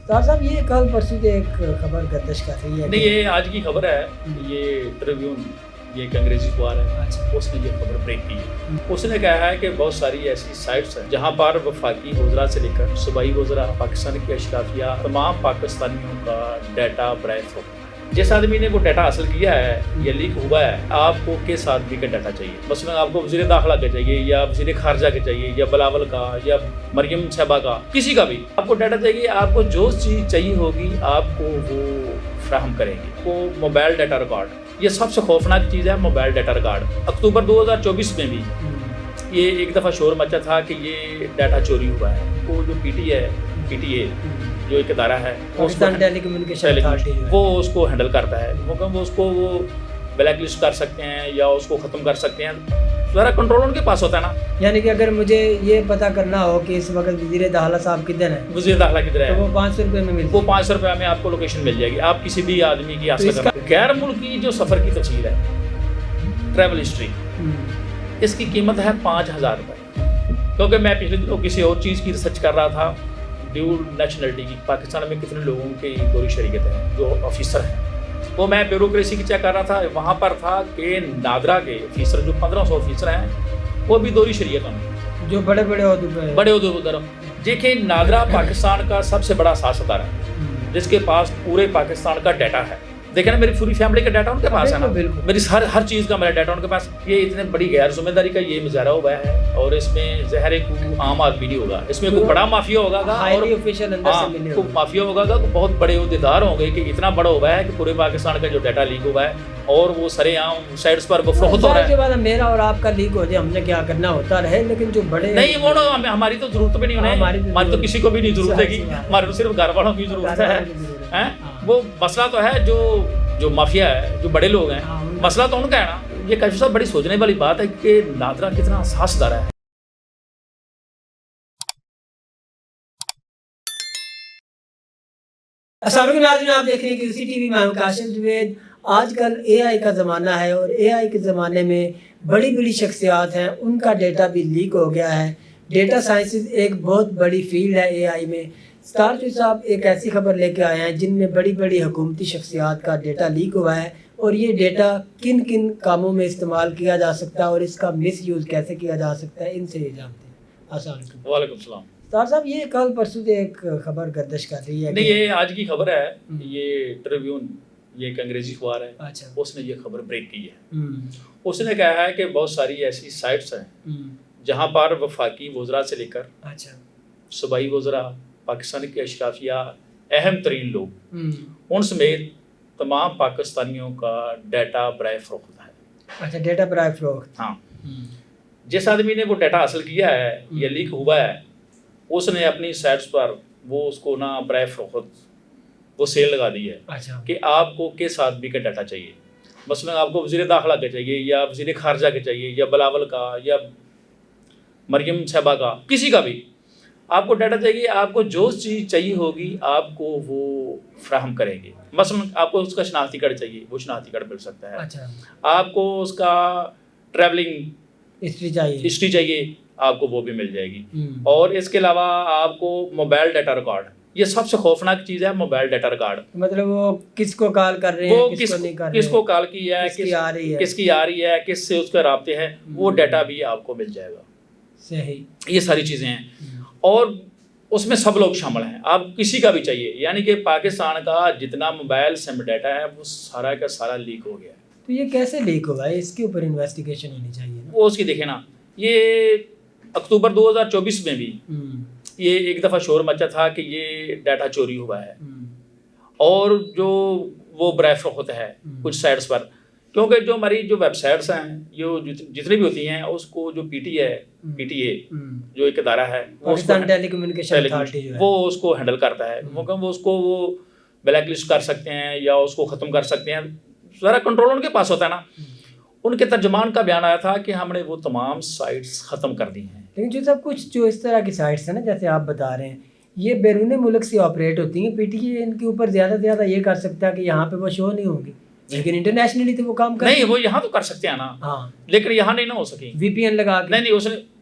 صاحب یہ کل پرسوں سے ایک خبر گردش کر رہی ہے. نہیں یہ آج کی خبر ہے. یہ ٹریبیون یہ ایک انگریزی اخبار ہے, اس نے یہ خبر بریک کی ہے. اس نے کہا ہے کہ بہت ساری ایسی سائٹس ہیں جہاں پر وفاقی وزراء سے لے کر صوبائی وزراء, پاکستان کی اشرافیہ, تمام پاکستانیوں کا ڈیٹا برائے فروخت. جس آدمی نے وہ ڈیٹا حاصل کیا ہے یا لیک ہوا ہے, آپ کو کس آدمی کا ڈیٹا چاہیے؟ مثلا آپ کو وزیر داخلہ کا چاہیے یا وزیر خارجہ کا چاہیے یا بلاول کا یا مریم صاحبہ کا, کسی کا بھی آپ کو ڈیٹا چاہیے. آپ کو جو چیز چاہیے ہوگی آپ کو وہ فراہم کریں گے. وہ موبائل ڈیٹا ریکارڈ, یہ سب سے خوفناک چیز ہے موبائل ڈیٹا ریکارڈ. اکتوبر 2024 میں بھی یہ ایک دفعہ شور مچا تھا کہ یہ ڈیٹا چوری ہوا ہے. وہ جو پی ٹی اے جو ایک ادارہ ہے پاکستان ٹیلی کمیونیکیشن اتھارٹی, وہ اس کو ہینڈل کرتا ہے. وہ اس کو وہ بلیک لسٹ کر سکتے ہیں یا اس کو ختم کر سکتے ہیں. ذرا کنٹرول ان کے پاس ہوتا ہے نا. یعنی کہ اگر مجھے یہ پتا کرنا ہو کہ اس وقت وزیر داخلہ صاحب کدھر ہیں, وزیر داخلہ کدھر ہے, تو وہ 500 روپے میں ملتی ہے. وہ 500 روپے میں آپ کو لوکیشن مل جائے گی. آپ کسی بھی آدمی کی حاصل کر. غیر ملکی جو سفر کی تفصیل ہے, ٹریول ہسٹری, اس کی قیمت ہے 5000 روپے. کیونکہ میں پچھلے دنوں کسی اور چیز کی ریسرچ کر رہا تھا, ڈیول نیشنلٹی کی, پاکستان میں کتنے لوگوں کی دوری شریکت ہے جو آفیسر ہیں. وہ میں بیوروکریسی کی چیک کر رہا تھا. وہاں پر تھا کہ نادرا کے آفیسر جو 1500 آفیسر ہیں وہ بھی دوری شریکت ہیں, جو بڑے عہدوں. دیکھیں نادرا پاکستان کا سب سے بڑا سیاستدار ہے جس کے پاس پورے پاکستان کا ڈیٹا ہے. دیکھیں نا, میری پوری فیملی کا ڈیٹا ان کے پاس ہے نا, میری ہر چیز کا میرا ڈیٹا ان کے پاس. یہ اتنے بڑی غیر ذمہ داری کا یہ مظاہرہ ہوا ہے, اور اس میں ظاہر ہے کوئی عام آدمی نہیں ہوگا, اس میں کوئی بڑا مافیا ہوگا اور کوئی مافیا ہوگا گا, بہت بڑے عہدیدار ہوں گے کہ اتنا بڑا ہوا ہے کہ پورے پاکستان کا جو ڈیٹا لیک ہوا ہے اور وہ سرے عام سائٹس پر فروخت ہو رہا ہے. میرا اور آپ کا لیک ہو جائے, ہم نے کیا کرنا ہوتا رہے, لیکن جو بڑے نہیں وہ ہماری تو ضرورت بھی نہیں ہونے, ہماری تو کسی کو بھی نہیں ضرورت ہے, ہماری تو صرف گھر والوں کی ضرورت ہے. وہ مسئلہ تو ہے جو مافیا ہے, جو بڑے لوگ ہیں, مسئلہ تو ان کا ہے نا. یہ کیسے صاحب بڑی سوچنے والی بات ہے کہ نادرا کتنا حساس ادارہ ہے. السلام علیکم ناظرین, آپ دیکھ رہے ہیں QC TV میں ہوں کاشف جوید. آج کل اے آئی کا زمانہ ہے, اور اے آئی کے زمانے میں بڑی شخصیات ہیں, ان کا ڈیٹا بھی لیک ہو گیا ہے. ڈیٹا سائنسز ایک بہت بڑی فیلڈ ہے اے آئی میں. ستارچو صاحب ایک ایسی خبر لے کے آئے ہیں جن میں بڑی حکومتی شخصیات کا ڈیٹا لیک ہوا ہے, اور یہ ڈیٹا کن کاموں میں استعمال کیا جا سکتا ہے اور اس کا مس یوز کیسے کیا جا سکتا ہے, ان سے یہ جانتے ہیں. السلام علیکم. وعلیکم السلام. صاحب یہ کل پرسوں سے ایک خبر گردش کر رہی ہے. نہیں یہ آج کی خبر ہے. یہ ٹریبیون یہ ایک انگریزی اخبار ہے, اس نے یہ خبر بریک کی ہے. اس نے کہا ہے کہ بہت ساری ایسی سائٹس ہیں جہاں پر وفاقی وزراء سے لے کر صوبائی وزراء, پاکستان کی اشرافیہ, اہم ترین لوگ, ان سمیت تمام پاکستانیوں کا ڈیٹا برائے فروخت ہے. اچھا, ڈیٹا برائے فروخت. ہاں, جس آدمی نے وہ ڈیٹا حاصل کیا ہے یا لیک ہوا ہے, اس نے اپنی سائٹس پر وہ اس کو نا برائے فروخت وہ سیل لگا دی ہے کہ آپ کو کس آدمی کا ڈیٹا چاہیے. مثلا آپ کو وزیر داخلہ کا چاہیے یا وزیر خارجہ کا چاہیے یا بلاول کا یا مریم صاحبہ کا, کسی کا بھی آپ کو ڈیٹا چاہیے. آپ کو جو چیز چاہیے ہوگی آپ کو وہ فراہم کریں گے. مثلا آپ کو اس کا شناختی کارڈ چاہیے, وہ شناختی کارڈ مل سکتا ہے. آپ کو اس کا ٹریولنگ ہسٹری چاہیے, آپ کو وہ بھی مل جائے گی. اور اس کے علاوہ آپ کو موبائل ڈیٹا ریکارڈ, یہ سب سے خوفناک چیز ہے موبائل ڈیٹا ریکارڈ. مطلب وہ کس کو کال کر رہے ہیں, کس کو کال کی ہے, کس کی آ رہی ہے, کس سے اس کے رابطے ہیں, وہ ڈیٹا بھی آپ کو مل جائے گا. صحیح, یہ ساری چیزیں ہیں, اور اس میں سب لوگ شامل ہیں. آپ کسی کا بھی چاہیے, یعنی کہ پاکستان کا جتنا موبائل سم ڈیٹا ہے وہ سارا کا سارا لیک ہو گیا ہے. تو یہ کیسے لیک ہوا ہے, اس کے اوپر انویسٹیگیشن ہونی چاہیے. وہ اس کی دیکھیں نا, یہ اکتوبر 2024 میں بھی یہ ایک دفعہ شور مچا تھا کہ یہ ڈیٹا چوری ہوا ہے, اور جو وہ برائے فروخت ہے کچھ سائٹس پر. کیونکہ جو ہماری جو ویب سائٹس ہیں یہ جتنی بھی ہوتی ہیں, اس کو جو پی ٹی اے جو ایک ادارہ ہے پاکستان ٹیلی کمیونیکیشن اتھارٹی, وہ اس کو ہینڈل کرتا ہے. وہ اس کو وہ بلیک لسٹ کر سکتے ہیں یا اس کو ختم کر سکتے ہیں. ذرا کنٹرول ان کے پاس ہوتا ہے نا. ان کے ترجمان کا بیان آیا تھا کہ ہم نے وہ تمام سائٹس ختم کر دی ہیں. لیکن جو سب کچھ جو اس طرح کی سائٹس ہیں نا, جیسے آپ بتا رہے ہیں, یہ بیرون ملک سے آپریٹ ہوتی ہیں. پی ٹی اے ان کے اوپر زیادہ سے زیادہ یہ کر سکتا ہے کہ یہاں پہ وہ شو نہیں ہوں گی, لیکن انٹرنیشنلی تو وہ کام نہیں, وہ یہاں تو کر سکتے ہیں نا, لیکن یہاں نہیں نہ ہو سکیں. وی پی این لگا کے نہیں,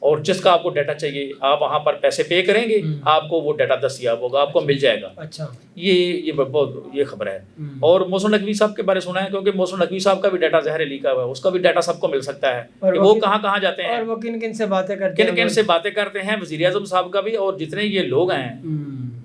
اور جس کا آپ کو ڈیٹا چاہیے آپ وہاں پر پیسے پے کریں گے, آپ کو وہ ڈیٹا دستیاب ہوگا, آپ کو مل جائے گا. اچھا, یہ بہت یہ خبر ہے. اور محسن نقوی صاحب کے بارے سنا ہے, کیونکہ محسن نقوی صاحب کا بھی ڈیٹا ظاہر لیکا ہوا ہے, اس کا بھی ڈیٹا سب کو مل سکتا ہے کہ وہ کہاں کہاں جاتے ہیں اور وہ کن کن سے باتیں کرتے ہیں, کن کن سے باتیں کرتے ہیں. وزیر اعظم صاحب کا بھی, اور جتنے یہ لوگ ہیں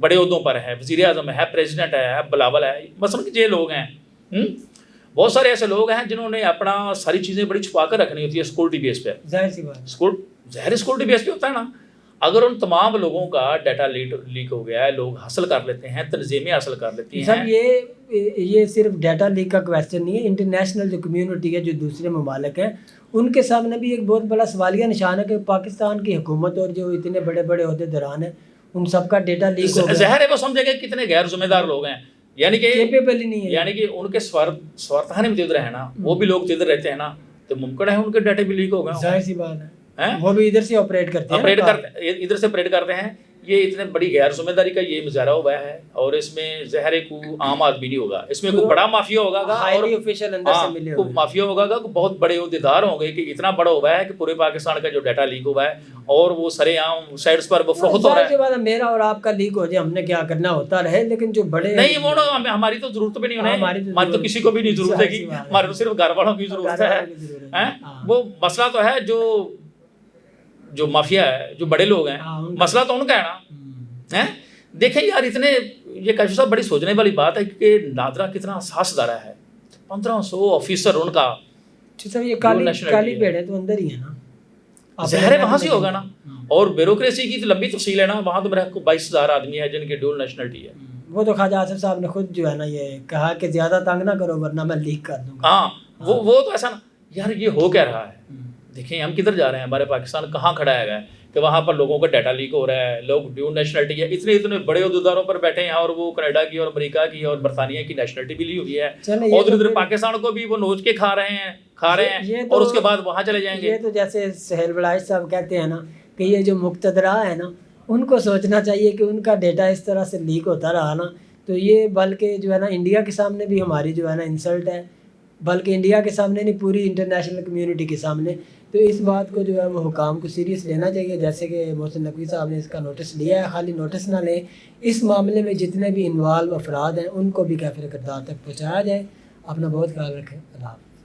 بڑے عہدوں پر ہیں, وزیر اعظم ہے, پریزیڈنٹ ہے, بلاول ہے, مثلاً یہ لوگ ہیں. بہت سارے ایسے لوگ ہیں جنہوں نے اپنا ساری چیزیں بڑی چھپا کر رکھنی ہوتی ہے سیکورٹی بیس پہ. ظاہر سی بات, سیکورٹی بیس پہ ہوتا ہے نا. اگر ان تمام لوگوں کا ڈیٹا لیک ہو گیا ہے, لوگ حاصل کر لیتے ہیں, تنظیمیں حاصل کر لیتی ہیں. سب یہ صرف ڈیٹا لیک کا کویسچن نہیں ہے, انٹرنیشنل جو کمیونٹی ہے, جو دوسرے ممالک ہیں, ان کے سامنے بھی ایک بہت بڑا سوالیہ نشان ہے کہ پاکستان کی حکومت اور جو اتنے بڑے بڑے عہدے دران ہیں ان سب کا ڈیٹا لیک ہو گیا. ظاہر ہے وہ سمجھیں گے کتنے غیر ذمہ دار لوگ ہیں, یعنی کہ کیپیبل ہی نہیں ہے, یعنی کہ ان کے سوارتھانے میں ادھر ہے نا, وہ بھی لوگ ادھر رہتے ہیں نا, تو ممکن ہے ان کے ڈیٹا بھی لیک ہو گئے. ظاہر سی بات ہے, وہ بھی ادھر سے آپریٹ کرتے ہیں, ادھر سے آپریٹ کرتے ہیں. یہ اتنے بڑی غیر ذمہ داری کا یہ مظاہرہ ہوا ہے, اور اس میں ظاہر ہے کوئی عام آدمی نہیں ہوگا, اس میں کوئی بڑا مافیا ہوگا گا, اور کوئی مافیا ہوگا گا, بہت بڑے عہدیدار ہوں گے کہ اتنا بڑا ہوا ہے کہ پورے پاکستان کا جو ڈیٹا لیک ہوا ہے اور وہ سرے عام سائٹس پر وہ فروخت ہو رہا ہے. میرا اور آپ کا لیک ہو جائے, ہم نے کیا کرنا ہوتا رہے, لیکن جو بڑے نہیں وہ ہماری تو ضرورت بھی نہیں ہونے, ہماری تو کسی کو بھی نہیں ضرورت ہے, ہمارے تو صرف گھر والوں کی ضرورت ہے. وہ مسئلہ تو ہے جو مافیا ہے, جو بڑے لوگ ہیں, مسئلہ تو ان کا ہے نا. دیکھیں یار, اتنے یہ کاشف صاحب بڑی سوچنے والی بات ہے کہ نادرا کتنا حساس ادارہ ہے. 1500 آفیسر ان کا, یہ کالی بھیڑ تو اندر ہی ہے نا, ظاہر ہے وہاں سے ہوگا نا. اور بیوروکریسی کی تو لمبی تفصیل ہے نا, وہاں تو میرا 22,000 آدمی ہے جن کی ڈیول نیشنلٹی ہے. وہ تو خواجہ آصف صاحب نے خود جو ہے نا یہ کہا کہ زیادہ تنگ نہ کرو ورنہ میں لیک کر دوں گا. ہاں وہ تو ایسا نا یار, یہ ہو کیا رہا ہے. دیکھیں ہم کدھر جا رہے ہیں, ہمارے پاکستان کہاں کھڑا ہے کہ وہاں پر لوگوں کا ڈیٹا لیک ہو رہا ہے, لوگ ڈیول نیشنلٹی ہے, اتنے بڑے عہدیداروں پر بیٹھے ہیں, اور وہ کینیڈا کی اور امریکہ کی اور برطانیہ کی نیشنلٹی بھی لی ہوئی ہے, اور ادھر پاکستان کو بھی وہ نوچ کے کھا رہے ہیں اور اس کے بعد وہاں چلے جائیں گے. یہ تو جیسے سہیل بڑائش صاحب کہتے ہیں نا کہ یہ جو مقتدرہ ہے نا, ان کو سوچنا چاہیے کہ ان کا ڈیٹا اس طرح سے لیک ہوتا رہا نا, تو یہ بلکہ جو ہے نا انڈیا کے سامنے بھی ہماری جو ہے نا انسلٹ ہے, بلکہ انڈیا کے سامنے نہیں پوری انٹرنیشنل کمیونٹی کے سامنے. تو اس بات کو جو ہے وہ حکام کو سیریس لینا چاہیے, جیسے کہ محسن نقوی صاحب نے اس کا نوٹس لیا ہے. خالی نوٹس نہ لیں, اس معاملے میں جتنے بھی انوالو افراد ہیں ان کو بھی کیفر کردار تک پہنچایا جائے. اپنا بہت خیال رکھیں. اللہ حافظ.